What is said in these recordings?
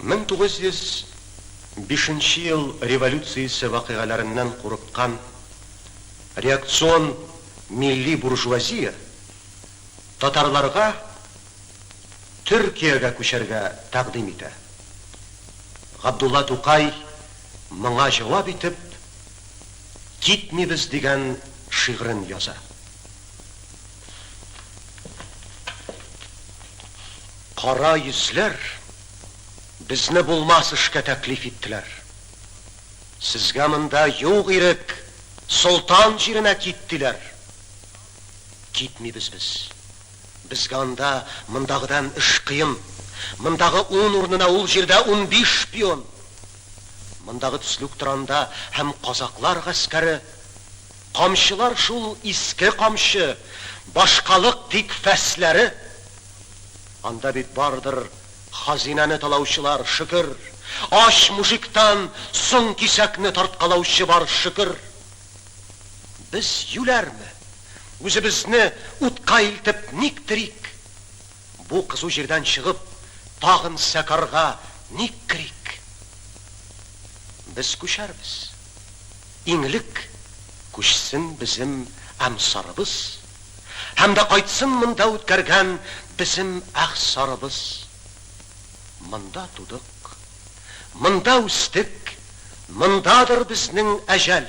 1905 ел революциясы вакыйгаларыннан курыккан реакцион милли буржуазия татарларга Төркиягә күчәргә тәкъдим итә. Габдулла Тукай моңа җавап итеп "Китмибез" дигән шигырен яза. Кара йөзләр безне булмас эшкә тәклиф иттеләр. Сезгә монда юк ирек, солтан җиренә киттеләр. Китмибез без. Безгә анда мондагыдан эш кыен. Мондагы 10 урынына ул җирдә 15 пион. Мондагы төслек турында һәм казаклар гаскәре, камчылар шул иске камчы, башкалык тик фәсләре. Анда бит бардыр хазинаны талаучылар, шөкер. Аш мужиктан соң кисәкне тарткалаучы бар, шөкер. Без юләрме? Үзебезне утка илтеп ник tirик? Бу кызу җирдән чыгып, тагын сәкарга ник кирик? Без күчәрбез. Иңлек күчсен безем әмсарыбыз. Һәм дә кайтсын монда үткәргән безем әхсарыбыз. Монда тудык, монда үстек, мондадыр безнең әҗәл.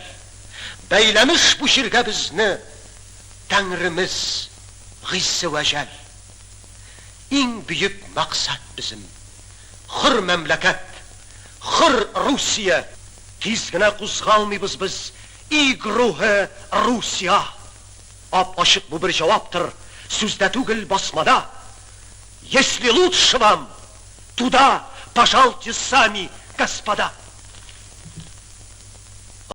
Бәйләмеш бу җиргә безне Тәңремез гыйссе вәҗәл. Иң бөек максат безем хөр мәмләкәт, хөр Русия. Тиз генә кузгалмыйбыз без иг рухы Русия. Ап-ачык бу бер җаваптыр, сүздә түгел, басмада. Если лучше вам, туда, пожалуйте сами, господа.